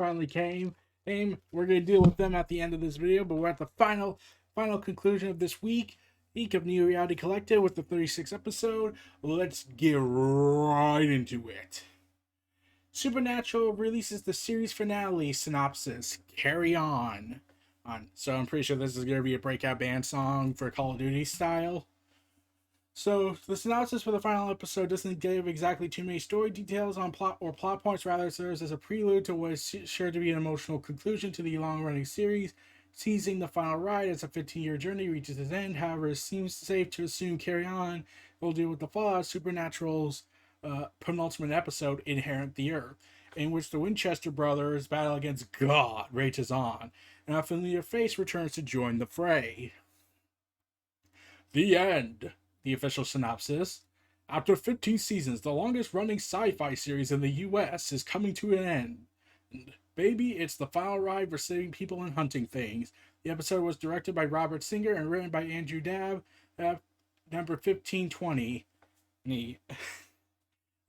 finally came. We're gonna deal with them at the end of this video, but we're at the final conclusion of this week of New Reality Collective with the 36th episode. Let's get right into it. Supernatural releases the series finale synopsis. Carry on. So I'm pretty sure this is gonna be a breakout band song for Call of Duty style. So the synopsis for the final episode doesn't give exactly too many story details on plot points. Rather, it serves as a prelude to what is sure to be an emotional conclusion to the long-running series. Seizing the final ride as a 15-year journey reaches its end. However, it seems safe to assume Carry On will deal with the fallout of Supernatural's penultimate episode, Inherent the Earth, in which the Winchester brothers' battle against God rages on, and a familiar face returns to join the fray. The end. The official synopsis. After 15 seasons, the longest running sci-fi series in the US is coming to an end. And baby, it's the final ride for saving people and hunting things. The episode was directed by Robert Singer and written by Andrew Dabb, number 1520. The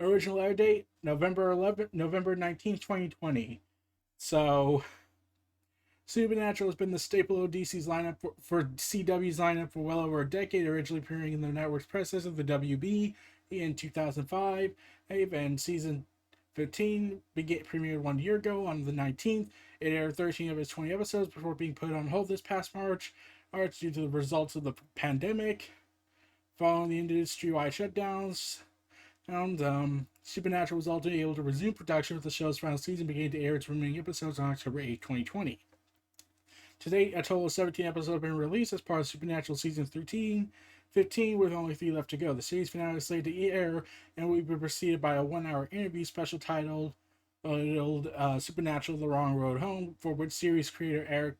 original air date, November 19th, 2020. So Supernatural has been the staple of DC's lineup for CW's lineup for well over a decade, originally appearing in the network's predecessor, the WB, in 2005. And season 15 premiered 1 year ago on the 19th. It aired 13 of its 20 episodes before being put on hold this past March due to the results of the pandemic. Following the industry-wide shutdowns, Supernatural was ultimately able to resume production with the show's final season beginning to air its remaining episodes on October 8, 2020. To date, a total of 17 episodes have been released as part of Supernatural Season 15, with only 3 left to go. The series finale is slated to air and will be preceded by a 1-hour interview special titled Supernatural The Wrong Road Home, for which series creator Eric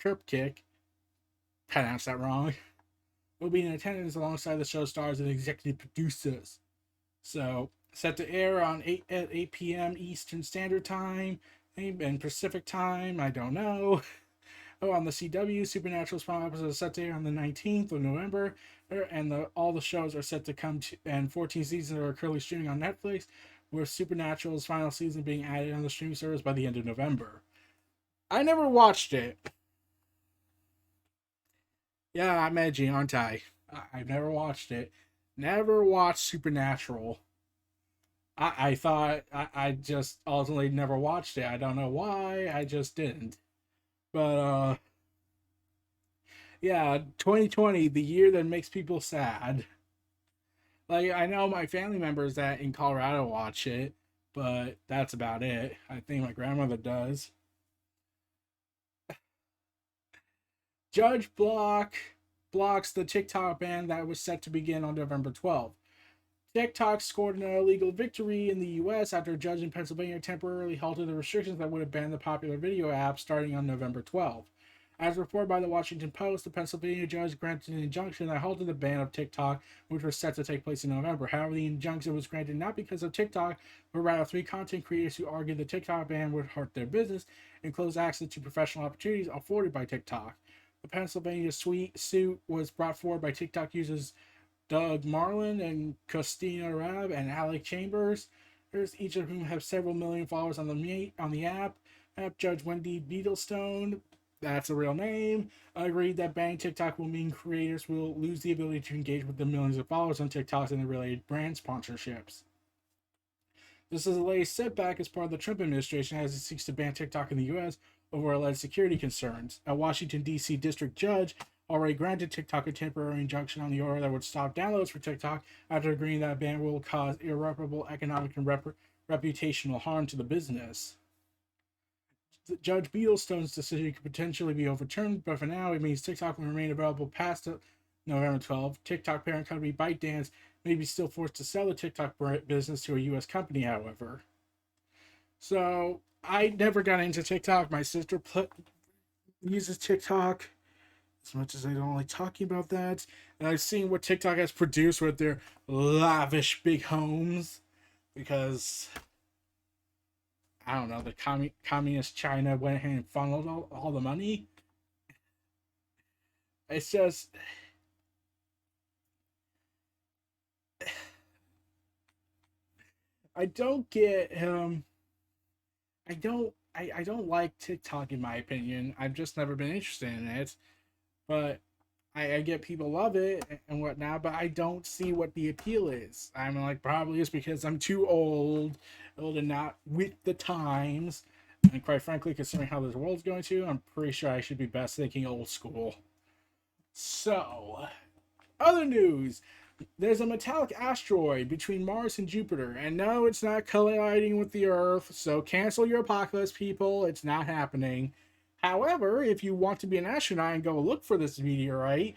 Kripke, pronounced that wrong, will be in attendance alongside the show stars and executive producers. So, set to air on 8 p.m. Eastern Standard Time and Pacific Time, I don't know. On the CW, Supernatural's final episode is set to air on the 19th of November, and all the shows are set to come to, and 14 seasons are currently streaming on Netflix, with Supernatural's final season being added on the streaming service by the end of November. I never watched it. Yeah, I'm edgy, aren't I? I've never watched it. Never watched Supernatural. I thought I just ultimately never watched it. I don't know why. I just didn't. But yeah, 2020, the year that makes people sad. Like, I know my family members that in Colorado watch it, but that's about it. I think my grandmother does. Judge blocks the TikTok ban that was set to begin on November 12th. TikTok scored an illegal victory in the U.S. after a judge in Pennsylvania temporarily halted the restrictions that would have banned the popular video app starting on November 12th. As reported by the Washington Post, the Pennsylvania judge granted an injunction that halted the ban of TikTok, which was set to take place in November. However, the injunction was granted not because of TikTok, but rather 3 content creators who argued the TikTok ban would hurt their business and close access to professional opportunities afforded by TikTok. The Pennsylvania suit was brought forward by TikTok users Doug Marlin and Christina Rabb and Alec Chambers, each of whom have several million followers on the app. Judge Wendy Beadlestone, that's a real name, agreed that banning TikTok will mean creators will lose the ability to engage with the millions of followers on TikTok and the related brand sponsorships. This is the latest setback as part of the Trump administration as it seeks to ban TikTok in the U.S. over alleged security concerns. A Washington, D.C. district judge already granted TikTok a temporary injunction on the order that would stop downloads for TikTok after agreeing that a ban will cause irreparable economic and reputational harm to the business. Judge Beadlestone's decision could potentially be overturned, but for now it means TikTok will remain available past November 12th. TikTok parent company ByteDance may be still forced to sell the TikTok business to a U.S. company, however. So, I never got into TikTok. My sister uses TikTok. As much as I don't like talking about that. And I've seen what TikTok has produced with their lavish big homes. Because, I don't know, the communist China went ahead and funneled all the money. It's just... I don't get I don't I don't like TikTok in my opinion. I've just never been interested in it. But I get people love it and whatnot, but I don't see what the appeal is. I'm like, probably it's because I'm too old and not with the times. And quite frankly, considering how this world's going to, I'm pretty sure I should be best thinking old school. So, other news. There's a metallic asteroid between Mars and Jupiter, and no, it's not colliding with the Earth, so cancel your apocalypse, people. It's not happening. However, if you want to be an astronaut and go look for this meteorite,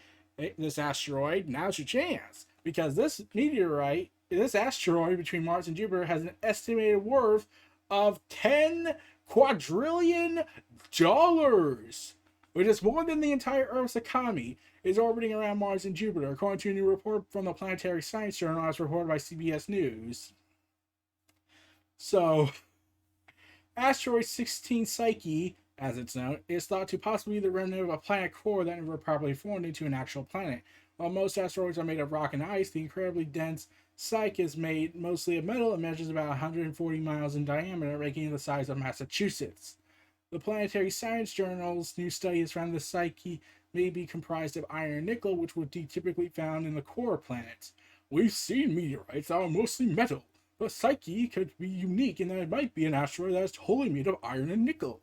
this asteroid, now's your chance. Because this meteorite, this asteroid between Mars and Jupiter, has an estimated worth of 10 quadrillion dollars, which is more than the entire Earth's economy, is orbiting around Mars and Jupiter, according to a new report from the Planetary Science Journal as reported by CBS News. So, asteroid 16 Psyche, as it's known, is thought to possibly be the remnant of a planet core that never properly formed into an actual planet. While most asteroids are made of rock and ice, the incredibly dense Psyche is made mostly of metal and measures about 140 miles in diameter, making it the size of Massachusetts. The Planetary Science Journal's new study has found the Psyche may be comprised of iron and nickel, which would be typically found in the core of planets. We've seen meteorites that are mostly metal, but Psyche could be unique in that it might be an asteroid that is totally made of iron and nickel.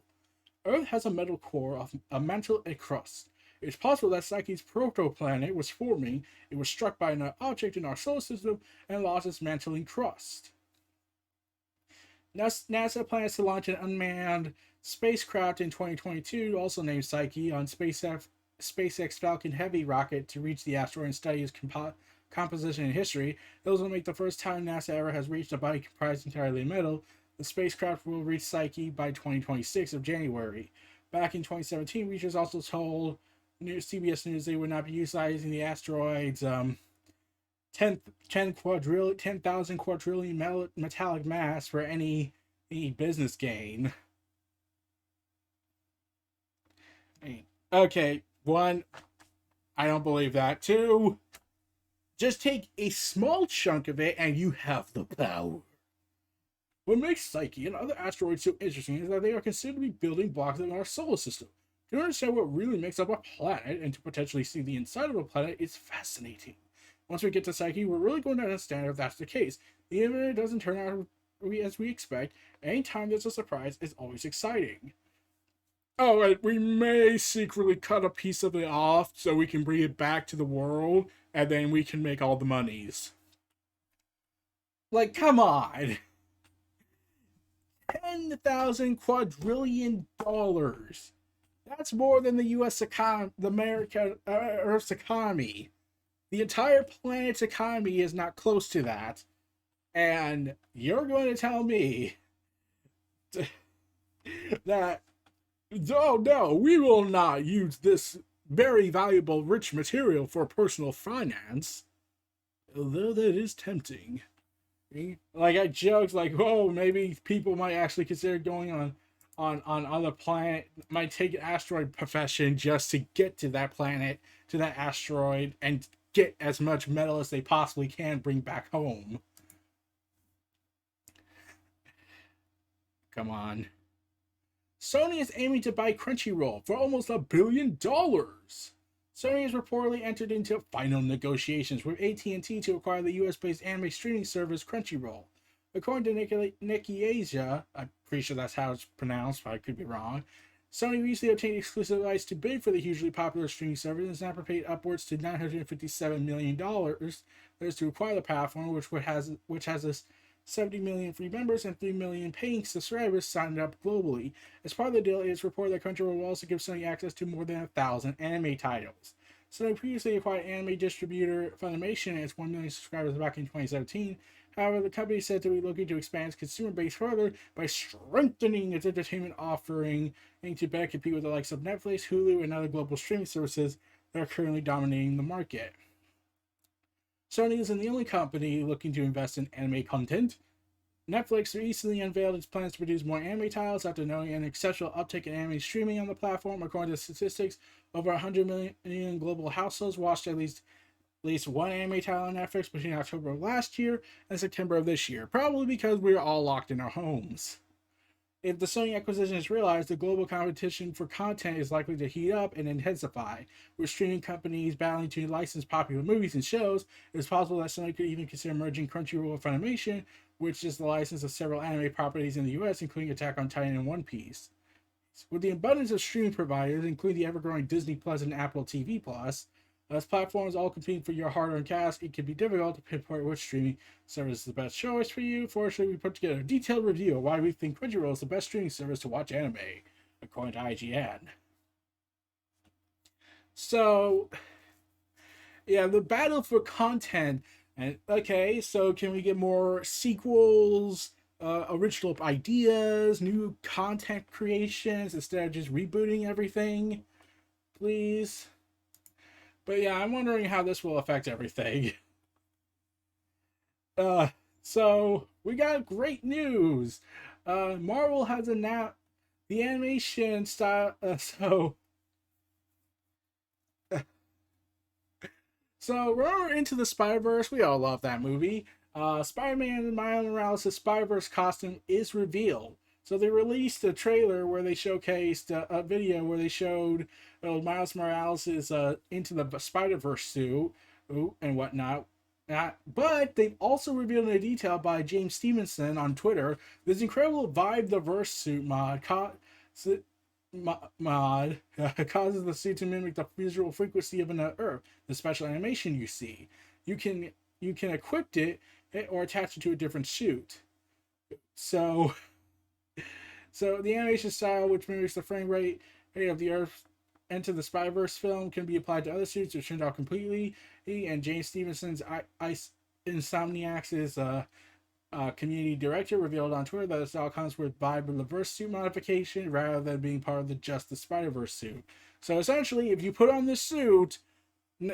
Earth has a metal core of a mantle and crust. It's possible that Psyche's protoplanet was forming. It was struck by an object in our solar system and lost its mantle and crust. NASA plans to launch an unmanned spacecraft in 2022, also named Psyche, on SpaceX Falcon Heavy rocket to reach the asteroid and study its composition and history. Those will make the first time NASA ever has reached a body comprised entirely of metal. The spacecraft will reach Psyche by 2026 of January. Back in 2017, researchers also told CBS News they would not be utilizing the asteroid's 10,000 quadrillion metallic mass for any business gain. Okay, one, I don't believe that. Two, just take a small chunk of it and you have the power. What makes Psyche and other asteroids so interesting is that they are considered to be building blocks in our solar system. To understand what really makes up a planet and to potentially see the inside of a planet is fascinating. Once we get to Psyche, we're really going to understand if that's the case. Even if it doesn't turn out as we expect, any time there's a surprise is always exciting. Oh, and we may secretly cut a piece of it off so we can bring it back to the world, and then we can make all the monies. Like, come on. 10,000 quadrillion dollars. That's more than the U.S. economy, Earth's economy. The entire planet's economy is not close to that. And you're going to tell me that, oh no, we will not use this very valuable rich material for personal finance. Although that is tempting. Like, I joked, like, oh, maybe people might actually consider going on other planet, might take an asteroid profession just to get to that planet, to that asteroid, and get as much metal as they possibly can bring back home. Come on. Sony is aiming to buy Crunchyroll for almost $1 billion. Sony has reportedly entered into final negotiations with AT&T to acquire the US-based anime streaming service Crunchyroll. According to Nikki Asia, I'm pretty sure that's how it's pronounced, but I could be wrong, Sony recently obtained exclusive rights to bid for the hugely popular streaming service and has now paid upwards to $957 million to acquire the platform, which has a 70 million free members and 3 million paying subscribers signed up globally. As part of the deal, it is reported that Crunchyroll will also give Sony access to more than 1,000 anime titles. Sony previously acquired anime distributor Funimation and its 1 million subscribers back in 2017. However, the company said to be looking to expand its consumer base further by strengthening its entertainment offering and to better compete with the likes of Netflix, Hulu, and other global streaming services that are currently dominating the market. Sony isn't the only company looking to invest in anime content. Netflix recently unveiled its plans to produce more anime titles after noting an exceptional uptick in anime streaming on the platform. According to statistics, over 100 million global households watched at least one anime title on Netflix between October of last year and September of this year, probably because we're all locked in our homes. If the Sony acquisition is realized, the global competition for content is likely to heat up and intensify. With streaming companies battling to license popular movies and shows, it is possible that Sony could even consider merging Crunchyroll with Funimation, which is the license of several anime properties in the US, including Attack on Titan and One Piece. With the abundance of streaming providers, including the ever-growing Disney Plus and Apple TV Plus, as platforms all competing for your hard-earned cash, it can be difficult to pinpoint which streaming service is the best choice for you. Fortunately, we put together a detailed review of why we think Crunchyroll is the best streaming service to watch anime, according to IGN. So, yeah, the battle for content. And okay, so can we get more sequels, original ideas, new content creations instead of just rebooting everything, please? But yeah, I'm wondering how this will affect everything. Uh, so we got great news. Marvel has announced the animation style. So remember Into the Spider-Verse? We all love that movie. Spider-Man and Miles Morales' Spider-Verse costume is revealed. So they released a trailer where they showcased a video where they showed Miles Morales' Into the Spider-Verse suit and whatnot. But they've also revealed in detail by James Stevenson on Twitter this incredible Vibe the Verse suit mod causes the suit to mimic the visual frequency of an Earth. The special animation you see, you can equip it or attach it to a different suit. So the animation style, which mimics the frame rate of the Earth Into the Spy-Verse film, can be applied to other suits or turned out completely. And James Stevenson's Insomniacs' community director revealed on Twitter that the style comes with Vibe the Verse suit modification rather than being part of the just the Spider-Verse suit. So essentially, if you put on this suit,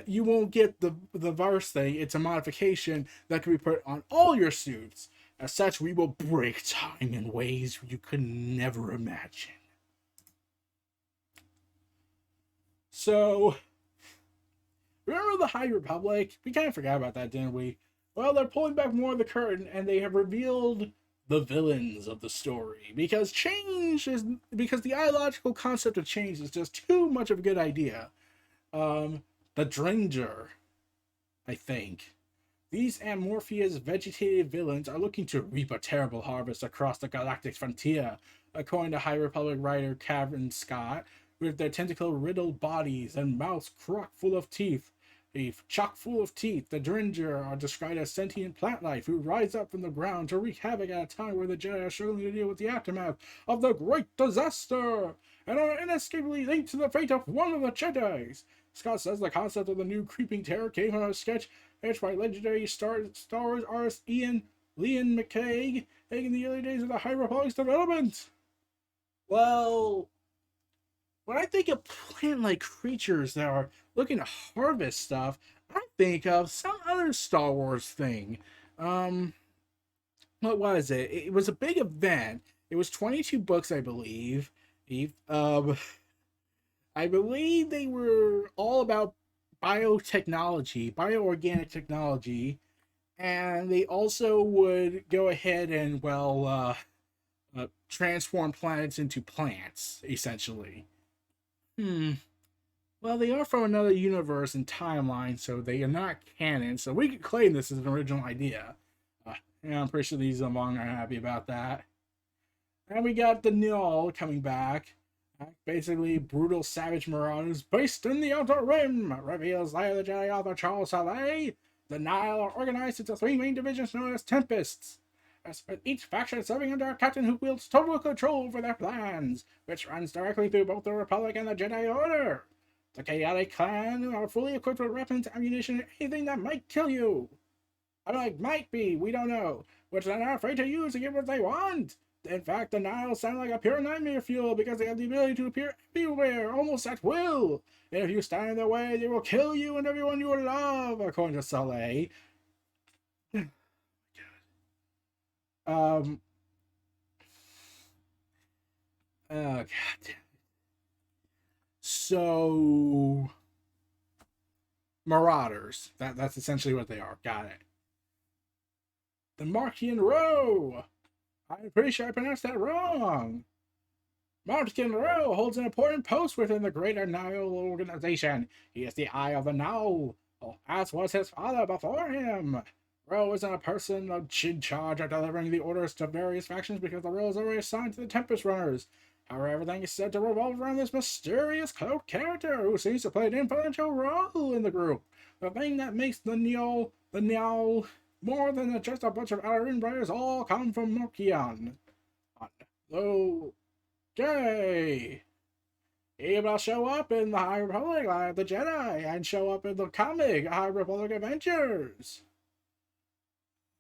you won't get the verse thing. It's a modification that can be put on all your suits. As such, we will break time in ways you could never imagine. So, remember the High Republic? We kind of forgot about that, didn't we? Well, they're pulling back more of the curtain and they have revealed the villains of the story because the ideological concept of change is just too much of a good idea. The Dringer, I think. These amorphous vegetative villains are looking to reap a terrible harvest across the galactic frontier, according to High Republic writer Cameron Scott, with their tentacle-riddled bodies and mouths chock full of teeth. The Dringer are described as sentient plant life who rise up from the ground to wreak havoc at a time where the Jedi are struggling to deal with the aftermath of the Great Disaster, and are inescapably linked to the fate of one of the Jedi's. Scott says the concept of the new creeping terror came from a sketch etched by legendary Star Wars artist Ian McCaig in the early days of the High Republic's development. Well, when I think of plant-like creatures that are looking to harvest stuff, I think of some other Star Wars thing. What was it? It was a big event. It was 22 books, I believe. Um, I believe they were all about biotechnology, bioorganic technology, and they also would go ahead and transform planets into plants, essentially. Well, they are from another universe and timeline, so they are not canon. So we could claim this as an original idea. Yeah, I'm pretty sure these among are happy about that. And we got the Null coming back. Basically, brutal savage marauders based in the Outer Rim, reveals later the Jedi author Charles Saleh. The Nile are organized into three main divisions known as Tempests, with each faction serving under a captain who wields total control over their plans, which runs directly through both the Republic and the Jedi Order. The chaotic clan are fully equipped with weapons, ammunition, and anything that might kill you. I'm like, might be, we don't know, which they're not afraid to use to get what they want. In fact, the Nile sound like a pure nightmare fuel because they have the ability to appear everywhere, almost at will. And if you stand in their way, they will kill you and everyone you love, according to Saleh. Um. God. So, Marauders. That's essentially what they are. Got it. The Markian Row. I'm pretty sure I pronounced that wrong. Martin Rowe holds an important post within the greater Nile organization. He is the eye of the Nile, as was his father before him. Rowe isn't a person in charge of delivering the orders to various factions because the role is already assigned to the Tempest Runners. However, everything is said to revolve around this mysterious cloaked character who seems to play an influential role in the group. The thing that makes the Niall, more than just a bunch of Alarin brothers all come from Mokian. Though Jay, he will show up in the High Republic like the Jedi and show up in the comic High Republic Adventures.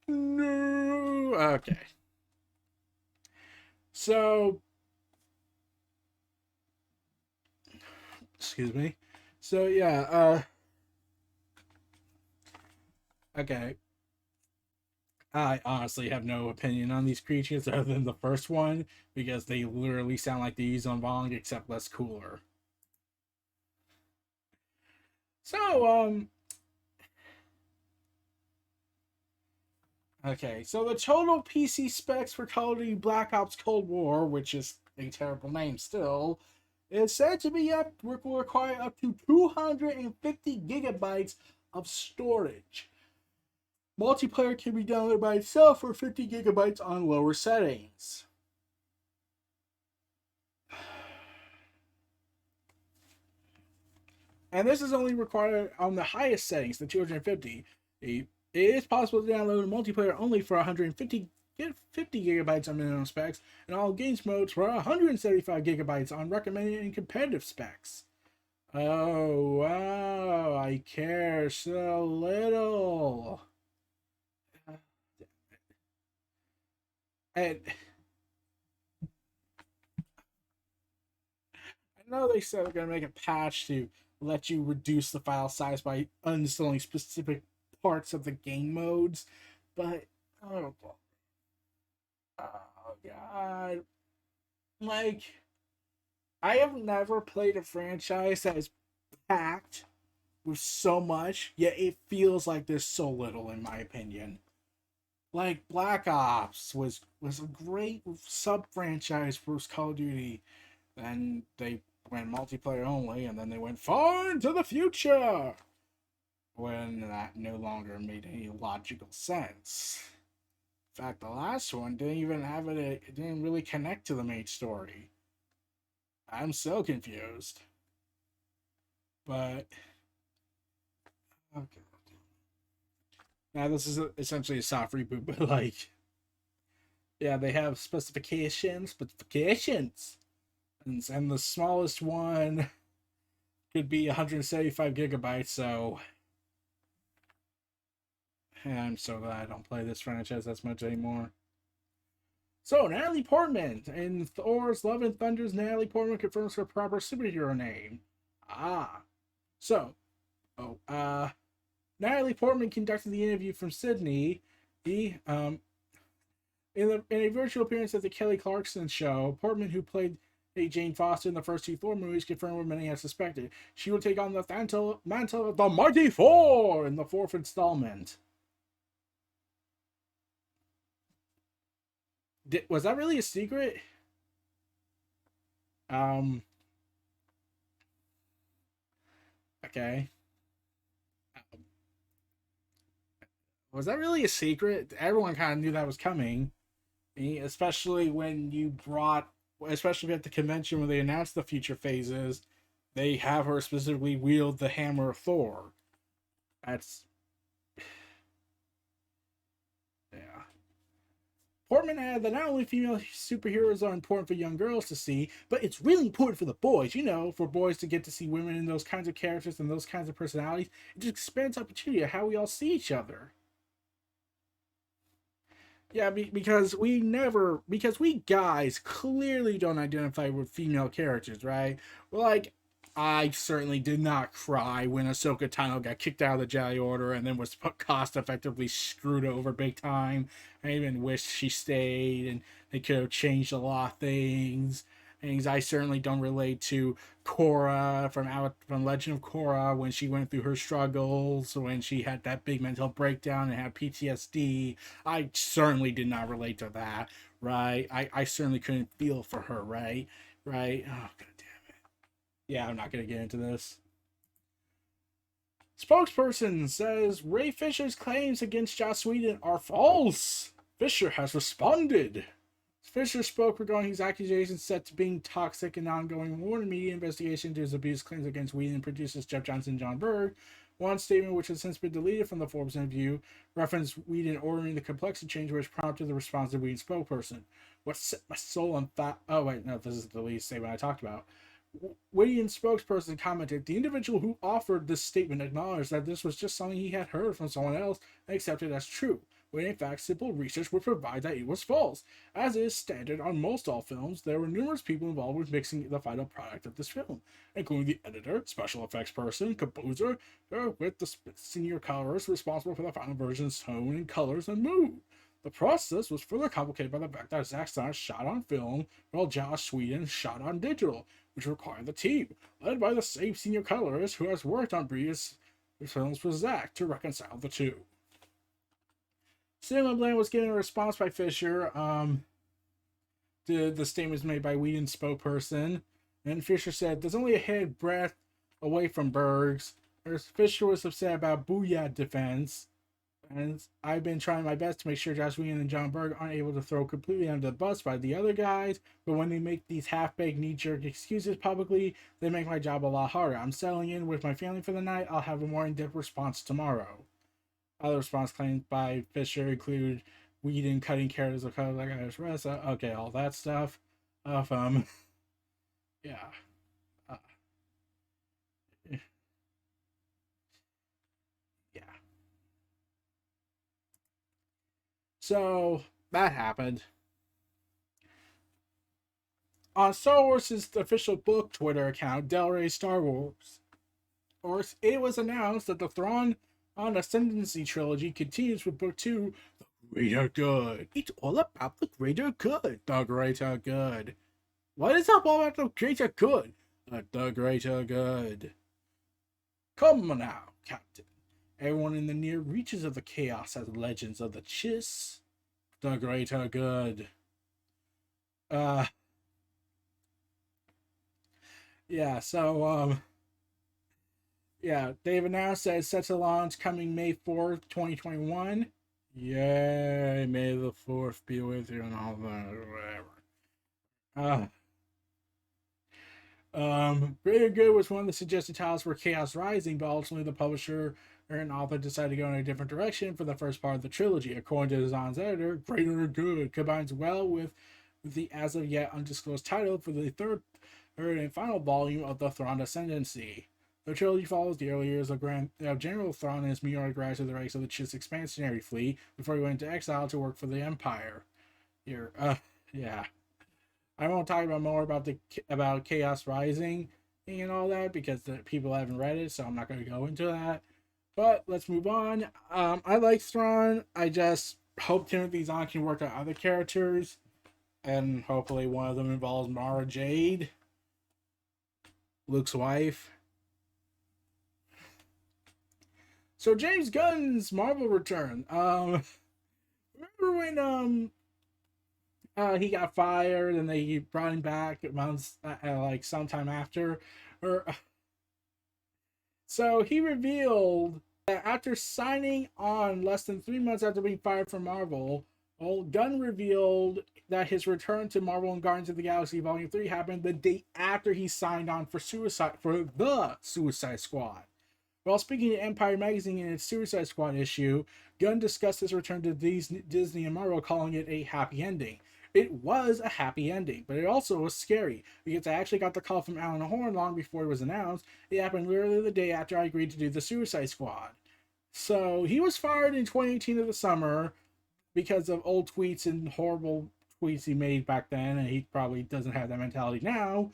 No. Okay. So, excuse me. So yeah, okay. I honestly have no opinion on these creatures other than the first one because they literally sound like the Yuzon Vong except less cooler. So, okay, so the total PC specs for Call of Duty Black Ops Cold War, which is a terrible name still, is said to be will require up to 250 gigabytes of storage. Multiplayer can be downloaded by itself for 50 gigabytes on lower settings. And this is only required on the highest settings, the 250. It is possible to download multiplayer only for 150 gigabytes on minimum specs, and all games modes for 175 gigabytes on recommended and competitive specs. Oh, wow, I care so little. And I know they said they're going to make a patch to let you reduce the file size by uninstalling specific parts of the game modes, but oh, oh god, like I have never played a franchise that is packed with so much, yet it feels like there's so little, in my opinion. Like Black Ops was a great sub franchise for Call of Duty. Then they went multiplayer only, and then they went far into the future when that no longer made any logical sense. In fact, the last one didn't even have it. It didn't really connect to the main story. I'm so confused. But okay. Now this is essentially a soft reboot, but like, yeah, they have specifications, and the smallest one could be 175 gigabytes. So, yeah, I'm so glad I don't play this franchise as much anymore. So, Natalie Portman in Thor's Love and Thunder's Natalie Portman confirms her proper superhero name. Ah, so, oh, Natalie Portman conducted the interview from Sydney. The in a virtual appearance at the Kelly Clarkson show, Portman, who played Jane Foster in the first two Thor movies, confirmed what many had suspected. She will take on the mantle of the Mighty Thor in the fourth installment. Was that really a secret? Um. Okay. Was that really a secret? Everyone kind of knew that was coming, especially when you brought, especially at the convention when they announced the future phases, they have her specifically wield the hammer of Thor. That's yeah. Portman added that not only female superheroes are important for young girls to see, but it's really important for the boys, for boys to get to see women in those kinds of characters and those kinds of personalities. It just expands opportunity of how we all see each other. Yeah, because we guys clearly don't identify with female characters, right? Well, like, I certainly did not cry when Ahsoka Tano got kicked out of the Jedi Order and then was cost effectively screwed over big time. I even wish she stayed and they could have changed a lot of things. And I certainly don't relate to Korra from Legend of Korra when she went through her struggles, when she had that big mental breakdown and had PTSD. I certainly did not relate to that, right? I certainly couldn't feel for her, right? Right? Oh, god damn it. Yeah, I'm not gonna get into this. Spokesperson says Ray Fisher's claims against Joss Whedon are false. Fisher has responded. Fisher spoke regarding his accusations set to being toxic and ongoing Warner Media investigation into his abuse claims against Whedon producers Jeff Johnson and John Berg. One statement, which has since been deleted from the Forbes interview, referenced Whedon ordering the complexity change, which prompted the response of Whedon's spokesperson. What set my soul on fire? Oh, wait, no, this is the deleted statement I talked about. Whedon's spokesperson commented, the individual who offered this statement acknowledged that this was just something he had heard from someone else and accepted as true, when in fact simple research would provide that it was false. As is standard on most all films, there were numerous people involved with mixing the final product of this film, including the editor, special effects person, composer, with the senior colorist responsible for the final version's tone and colors and mood. The process was further complicated by the fact that Zack Snyder shot on film while Joss Whedon shot on digital, which required the team, led by the same senior colorist who has worked on previous films with Zack, to reconcile the two. Cinema Blend was given a response by Fisher. The statement was made by Whedon's spokesperson, and Fisher said, "There's only a head breadth away from Berg's." Fisher was upset about Booyah defense, and I've been trying my best to make sure Joss Whedon and John Berg aren't able to throw completely under the bus by the other guys, but when they make these half-baked knee-jerk excuses publicly, they make my job a lot harder. I'm settling in with my family for the night. I'll have a more in-depth response tomorrow. Other response claims by Fisher include Whedon cutting characters of color like okay, all that stuff. Of yeah. Uh, yeah. So that happened. On Star Wars' official book Twitter account, Del Rey Star Wars, it was announced that the Thrawn on Ascendancy trilogy continues with Book 2, The Greater Good. It's all about the greater good. The greater good. What is up all about the greater good? The greater good. Come now, Captain. Everyone in the near reaches of the chaos has legends of the Chiss. The greater good. Yeah, so, yeah, they've announced that it's set to launch coming May 4th, 2021. Yay, May the 4th be with you and all that, whatever. Greater Good was one of the suggested titles for Chaos Rising, but ultimately the publisher and author decided to go in a different direction for the first part of the trilogy. According to Design's editor, Greater Good combines well with the as of yet undisclosed title for the third and final volume of the Thrawn Ascendancy. The trilogy follows the early years of General Thrawn and his meteoric rise to the ranks of the Chiss expansionary fleet before he went into exile to work for the Empire. Here, yeah. I won't talk about more about Chaos Rising and all that because the people haven't read it, so I'm not going to go into that. But let's move on. I like Thrawn. I just hope Timothy Zahn can work on other characters, and hopefully one of them involves Mara Jade, Luke's wife. So James Gunn's Marvel return. Remember when he got fired and they brought him back months like sometime after, or so he revealed that after signing on less than 3 months after being fired from Marvel, Gunn revealed that his return to Marvel and Guardians of the Galaxy Volume 3 happened the day after he signed on for the Suicide Squad. While speaking to Empire Magazine in its Suicide Squad issue, Gunn discussed his return to Disney and Marvel, calling it a happy ending. It was a happy ending, but it also was scary because I actually got the call from Alan Horn long before it was announced. It happened literally the day after I agreed to do the Suicide Squad. So he was fired in 2018 of the summer because of old tweets and horrible tweets he made back then, and he probably doesn't have that mentality now.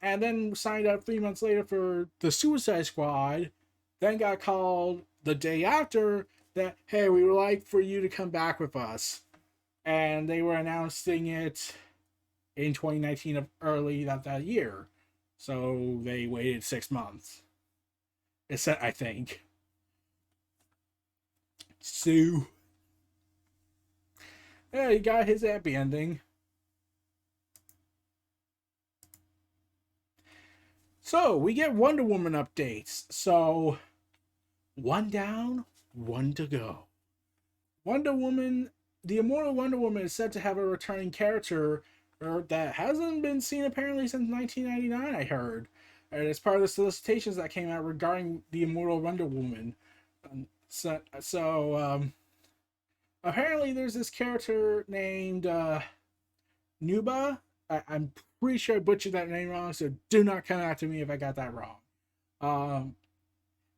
And then signed up 3 months later for the Suicide Squad, then got called the day after that, hey, we would like for you to come back with us. And they were announcing it in 2019 of early that year. So they waited 6 months. It's I think. So yeah, he got his happy ending. So we get Wonder Woman updates. So one down, one to go. Wonder Woman, the immortal Wonder Woman is said to have a returning character that hasn't been seen apparently since 1999, I heard. And it's part of the solicitations that came out regarding the immortal Wonder Woman. Apparently there's this character named Nuba. I'm pretty sure I butchered that name wrong, so do not come after me if I got that wrong. Um,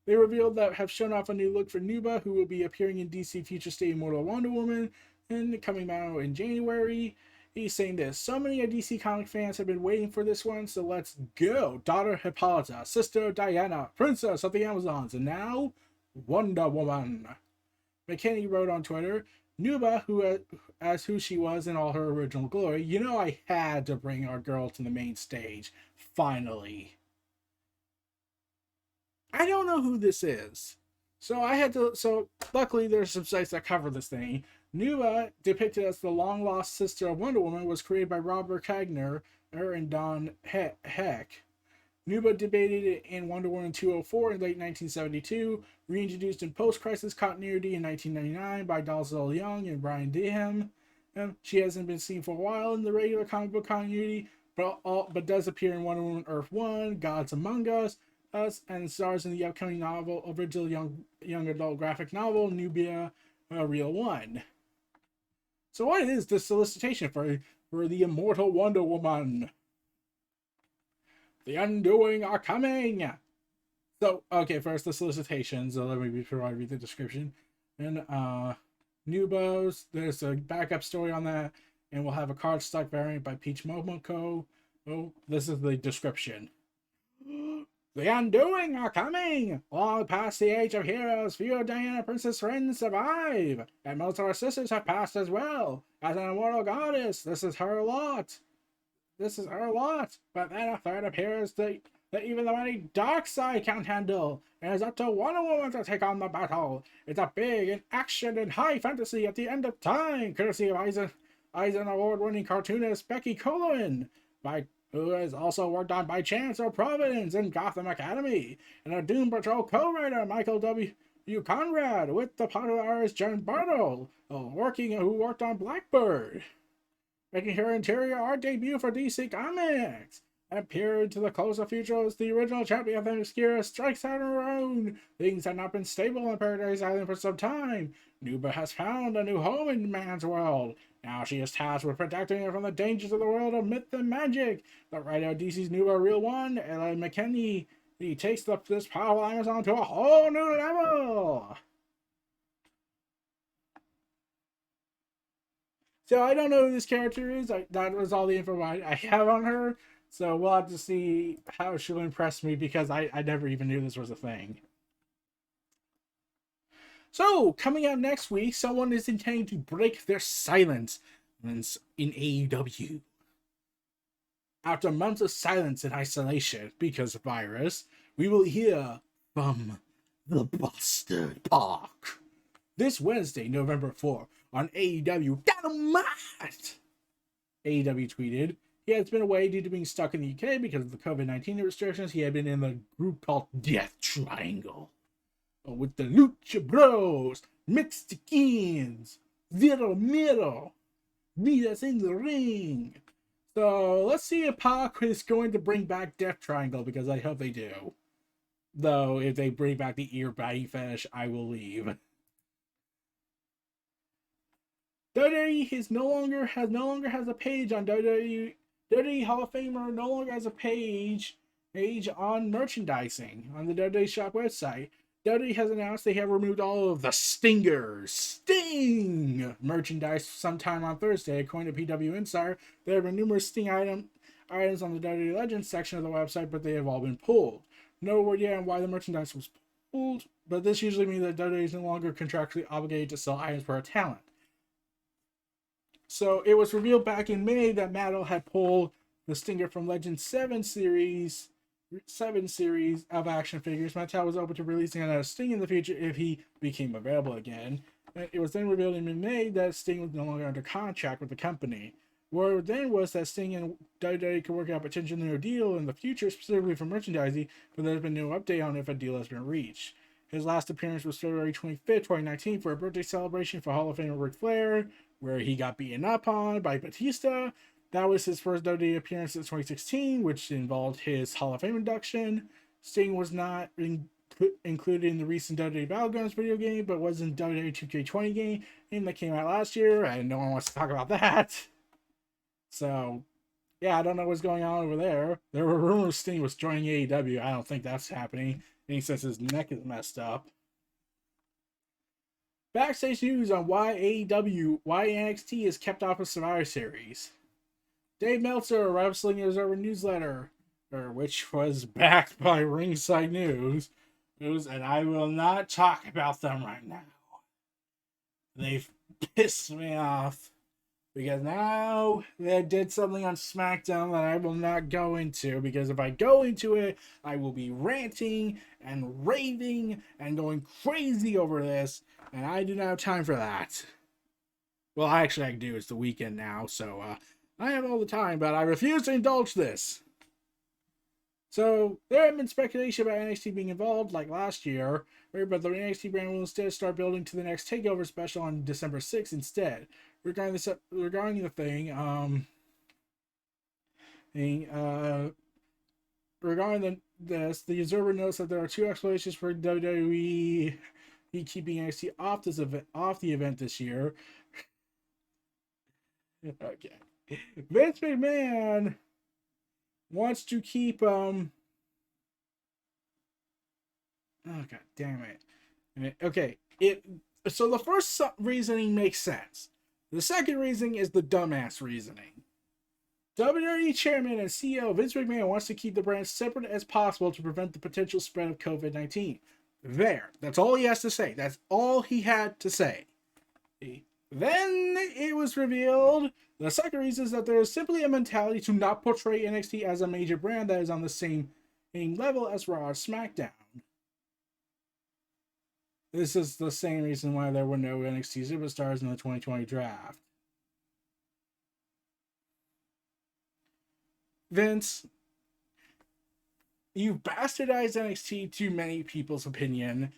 they revealed that have shown off a new look for Nuba, who will be appearing in DC Future State Immortal Wonder Woman and coming out in January. He's saying this: so many DC comic fans have been waiting for this one, so let's go. Daughter Hippolyta, sister Diana, princess of the Amazons, and now Wonder Woman. McKinney wrote on Twitter, Nuba, who she was in all her original glory, you know I had to bring our girl to the main stage. Finally. I don't know who this is. So luckily there's some sites that cover this thing. Nuba, depicted as the long-lost sister of Wonder Woman, was created by Robert Kagner and Don Heck. Nuba debated in Wonder Woman 204 in late 1972, reintroduced in post-crisis continuity in 1999 by Dalzell Young and Brian Dehem. She hasn't been seen for a while in the regular comic book continuity, but does appear in Wonder Woman Earth 1, Gods Among Us, and stars in the upcoming original young adult graphic novel, Nubia Real 1. So what is the solicitation for the immortal Wonder Woman? The undoing are coming! So, okay, first the solicitations. So let me before I read the description. And Nubos, there's a backup story on that, and we'll have a cardstock variant by Peach Momoko. Oh, this is the description. The undoing are coming! Long past the age of heroes, few Diana Princess friends survive, and most of our sisters have passed as well. As an immortal goddess, this is her lot. But then a threat appears that even the mighty Darkseid can't handle, and it's up to Wonder Woman to take on the battle. It's a big and action and high fantasy at the end of time, courtesy of Eisner award-winning cartoonist Becky Colan, who has also worked on By Chance or Providence and Gotham Academy, and a Doom Patrol co-writer Michael W. Conrad with the popular artist Jen Bartle, who worked on Blackbird, making her interior art debut for DC Comics. And peered to the closer future as the original champion of the Obscura strikes out on her own. Things have not been stable on Paradise Island for some time. Nuba has found a new home in man's world. Now she is tasked with protecting it from the dangers of the world of myth and magic. The writer of DC's Nuba Real 1, Ellen McKinney, he takes this powerful Amazon to a whole new level. So I don't know who this character is. That was all the info I have on her. So we'll have to see how she'll impress me because I never even knew this was a thing. So, coming out next week, someone is intending to break their silence in AEW. After months of silence and isolation because of virus, we will hear from the Bastard Park this Wednesday, November 4th, on AEW Dynamite. AEW tweeted, he has been away due to being stuck in the UK because of the COVID-19 restrictions. He had been in a group called Death Triangle with the Lucha Bros, Mexicans, Zero Miro, meet us in the ring. So let's see if Pac is going to bring back Death Triangle, because I hope they do. Though if they bring back the ear biting fetish, I will leave. WWE no longer has a page on WWE. WWE Hall of Famer no longer has a page on merchandising on the WWE Shop website. WWE has announced they have removed all of the Sting merchandise sometime on Thursday, according to PW Insider. There have been numerous Sting items on the WWE Legends section of the website, but they have all been pulled. No word yet on why the merchandise was pulled, but this usually means that WWE is no longer contractually obligated to sell items for a talent. So it was revealed back in May that Mattel had pulled the Stinger from Legend 7 series of action figures. Mattel was open to releasing another Sting in the future if he became available again. And it was then revealed in mid-May that Sting was no longer under contract with the company. Word then was that Sting and WWE could work out a potential new deal in the future, specifically for merchandising, but there's been no update on if a deal has been reached. His last appearance was February 25th, 2019, for a birthday celebration for Hall of Famer Ric Flair, where he got beaten up on by Batista. That was his first WWE appearance since 2016, which involved his Hall of Fame induction. Sting was not included in the recent WWE Battlegrounds video game, but was in WWE 2K20 game that came out last year, and no one wants to talk about that. So, yeah, I don't know what's going on over there. There were rumors Sting was joining AEW. I don't think that's happening, since his neck is messed up. Backstage news on why NXT is kept off of Survivor Series. Dave Meltzer, a Wrestling Observer newsletter, which was backed by Ringside News, and I will not talk about them right now. They've pissed me off because now they did something on SmackDown that I will not go into, because if I go into it, I will be ranting and raving and going crazy over this, and I do not have time for that. Well, actually I do. It's the weekend now, so I have all the time, but I refuse to indulge this. So, there had been speculation about NXT being involved, like last year, but the NXT brand will instead start building to the next TakeOver special on December 6th instead. Regarding the thing, the Observer notes that there are two explanations for WWE keeping NXT off the event this year. Okay. Vince McMahon wants to keep oh god damn it. Okay, so the first reasoning makes sense. The second reasoning is the dumbass reasoning. WWE Chairman and CEO Vince McMahon wants to keep the brand separate as possible to prevent the potential spread of COVID-19. That's all he has to say. That's all he had to say. Then it was revealed the second reason is that there is simply a mentality to not portray NXT as a major brand that is on the same level as Raw or SmackDown. This is the same reason why there were no NXT superstars in the 2020 draft. Vince, you bastardized NXT to many people's opinion.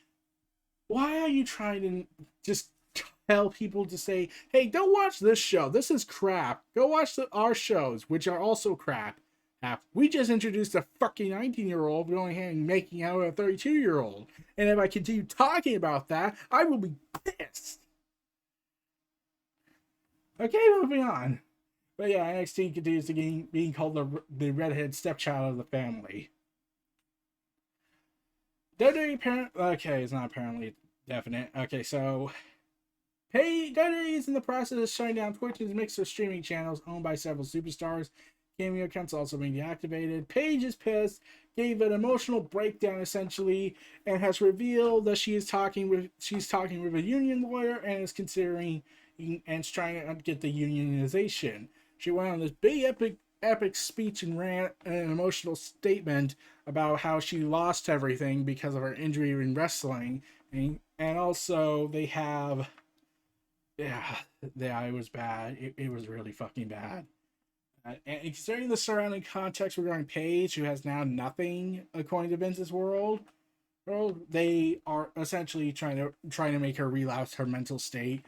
Why are you trying to just tell people to say, hey, don't watch this show, this is crap, go watch our shows, which are also crap. We just introduced a fucking 19-year-old going ahead and making out a 32-year-old, and if I continue talking about that, I will be pissed. Okay, moving on. But yeah, NXT continues to being called the redhead stepchild of the family. WWE okay, it's not apparently definite. Okay, so WWE is in the process of shutting down Twitch's mix of streaming channels owned by several superstars. Cameo accounts also being deactivated. Paige is pissed, gave an emotional breakdown essentially, and has revealed that she's talking with a union lawyer and is considering and trying to get the unionization. She went on this big epic speech and rant and an emotional statement about how she lost everything because of her injury in wrestling, and also they have it was bad. It was really fucking bad. And considering the surrounding context regarding Paige, who has now nothing according to Vince's world, they are essentially trying to make her relapse her mental state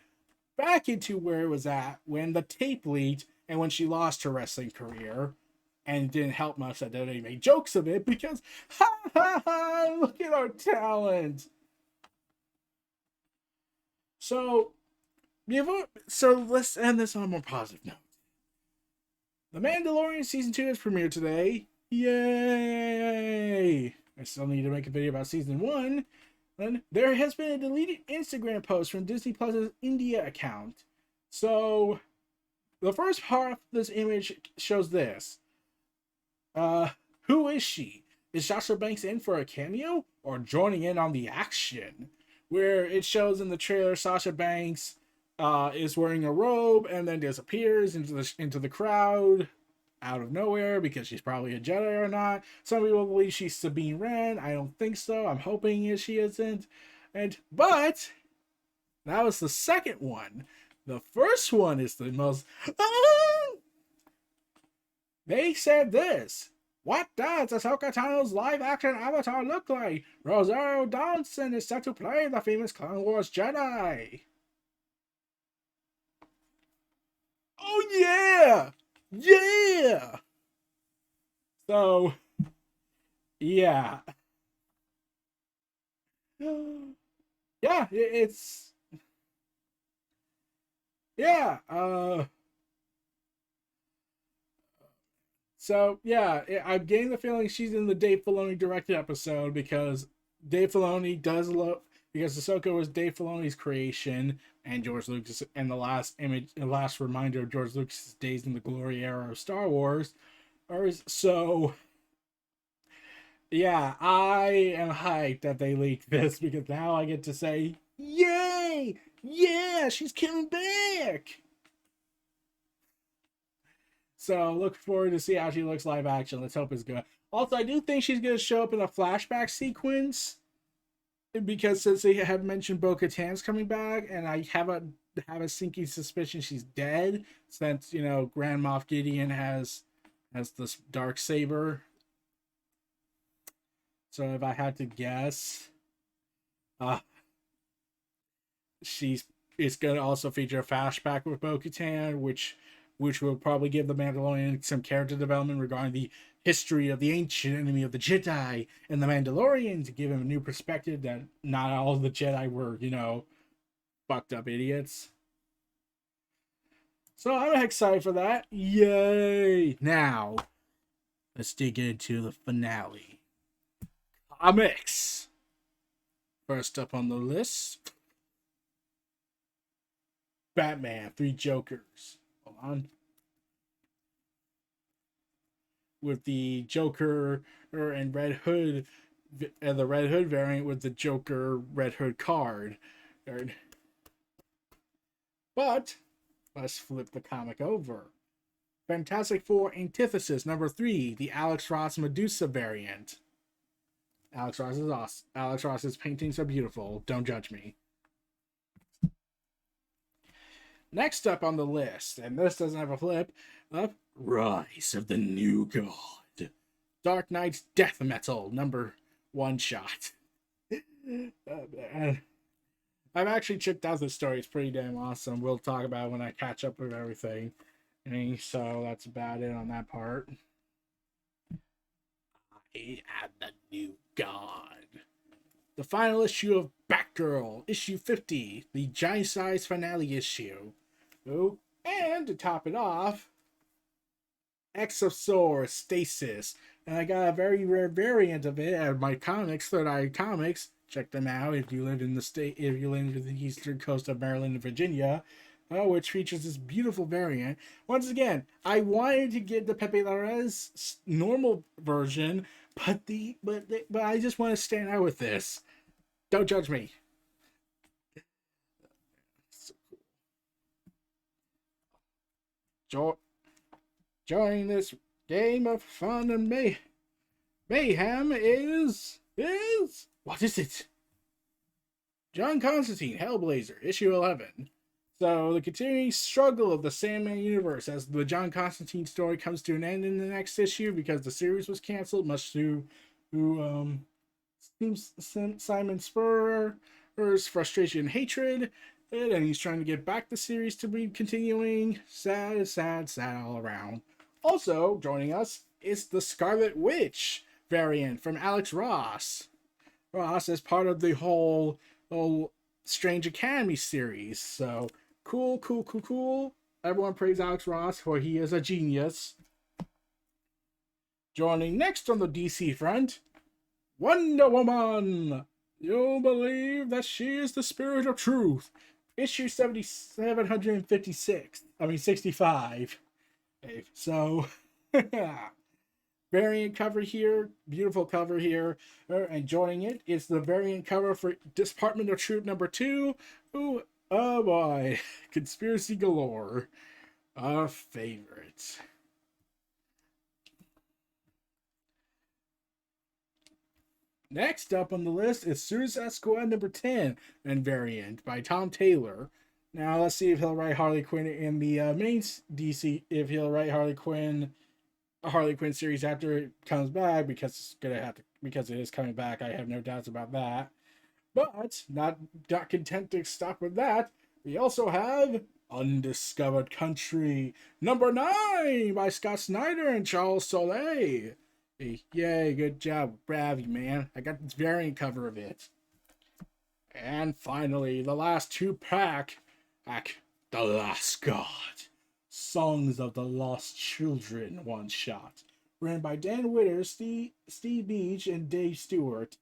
back into where it was at when the tape leaked and when she lost her wrestling career. And it didn't help much that they made jokes of it because, look at our talent. So let's end this on a more positive note. The Mandalorian Season 2 has premiered today. Yay! I still need to make a video about Season 1. Then there has been a deleted Instagram post from Disney Plus's India account. So, the first part of this image shows this. Who is she? Is Sasha Banks in for a cameo or joining in on the action? Where it shows in the trailer Sasha Banks is wearing a robe and then disappears into the crowd out of nowhere because she's probably a Jedi or not. Some people believe she's Sabine Wren. I don't think so. I'm hoping she isn't. But that was the second one. The first one is the most. They said this. What does Ahsoka Tano's live-action avatar look like? Rosario Dawson is set to play the famous Clone Wars Jedi. Oh yeah! Yeah! So, yeah. Yeah, it's... Yeah, So, yeah, I'm getting the feeling she's in the Dave Filoni directed episode because Dave Filoni does love... Because Ahsoka was Dave Filoni's creation, and George Lucas, and the last reminder of George Lucas's days in the glory era of Star Wars. So, yeah, I am hyped that they leaked this because now I get to say, yay! Yeah, she's coming back! So, look forward to see how she looks live action. Let's hope it's good. Also, I do think she's going to show up in a flashback sequence because since they have mentioned Bo-Katan's coming back, and I have a sinking suspicion she's dead since, Grand Moff Gideon has this dark saber. So if I had to guess, it's going to also feature a flashback with Bo-Katan, which will probably give the Mandalorian some character development regarding the history of the ancient enemy of the Jedi and the Mandalorian to give him a new perspective that not all the Jedi were, fucked up idiots. So I'm excited for that. Yay! Now, let's dig into the finale. Comics. First up on the list, Batman, 3 Jokers. Hold on. With the Joker and Red Hood, the Red Hood variant with the Joker Red Hood card. But let's flip the comic over. Fantastic Four Antithesis number 3, the Alex Ross Medusa variant. Alex Ross is awesome. Alex Ross's paintings are beautiful. Don't judge me. Next up on the list, and this doesn't have a flip, up Rise of the New God. Dark Knight's Death Metal, number 1 shot. I've actually checked out this story. It's pretty damn awesome. We'll talk about it when I catch up with everything. So that's about it on that part. I am the new God. The final issue of Batgirl, issue 50, the giant-sized finale issue. Oh, and to top it off, Exosaur Stasis. And I got a very rare variant of it at my comics, Third Eye Comics. Check them out if you live in the eastern coast of Maryland and Virginia, which features this beautiful variant. Once again, I wanted to get the Pepe Larraz normal version, but I just want to stand out with this. Don't judge me. So cool. Joining this game of fun and mayhem is what is it? John Constantine, Hellblazer, issue 11. So the continuing struggle of the Sandman universe as the John Constantine story comes to an end in the next issue because the series was canceled, much to Simon Spurrier's frustration and hatred, and he's trying to get back the series to be continuing. Sad all around. Also joining us is the Scarlet Witch variant from Alex Ross. Ross as part of the whole Strange Academy series. So cool. Everyone praise Alex Ross, for he is a genius. Joining next on the DC front, Wonder Woman. You'll believe that she is the spirit of truth. Issue 65. So, variant cover here, beautiful cover here, and joining it is the variant cover for Department of Truth number 2. Ooh, Oh boy, conspiracy galore. Our favorites. Next up on the list is Suicide Squad number 10 and variant by Tom Taylor. Now let's see if he'll write Harley Quinn in the main DC. If he'll write a Harley Quinn series after it comes back, because it's gonna have to, because it is coming back. I have no doubts about that. But not content to stop with that, we also have Undiscovered Country number 9 by Scott Snyder and Charles Soule. Hey, yay, good job, Bravy, man. I got this variant cover of it. And finally, the last The Last God. Songs of the Lost Children one shot. Written by Dan Witter, Steve Beach, and Dave Stewart.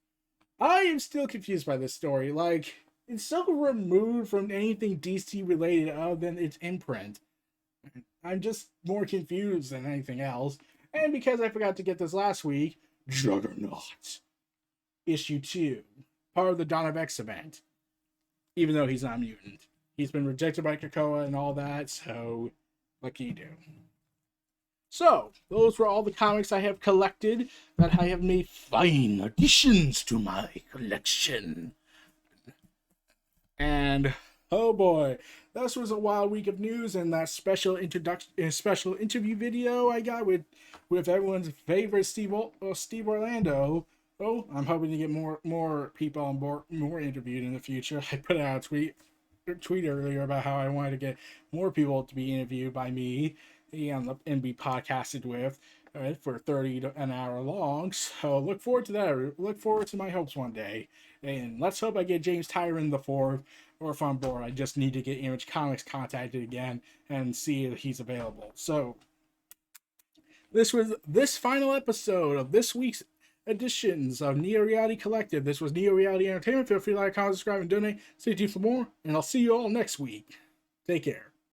I am still confused by this story. Like, it's so removed from anything DC related other than its imprint. I'm just more confused than anything else. And because I forgot to get this last week, Juggernaut. Issue 2. Part of the Dawn of X event. Even though he's not a mutant. He's been rejected by Krakoa and all that, so what can you do? So, those were all the comics I have collected that I have made fine additions to my collection. And, oh boy, this was a wild week of news, and that special interview video I got with everyone's favorite Steve Orlando. Oh, I'm hoping to get more people on board, more interviewed in the future. I put out a tweet earlier about how I wanted to get more people to be interviewed by me and be podcasted with for 30 to an hour long. So look forward to that. Look forward to my hopes one day. And let's hope I get James Tyron the fourth or if on board. I just need to get Image Comics contacted again and see if he's available. So this was this final episode of this week's editions of Neo Reality Collective. This was Neo Reality Entertainment. Feel free to like, comment, subscribe, and donate. Stay tuned for more, and I'll see you all next week. Take care.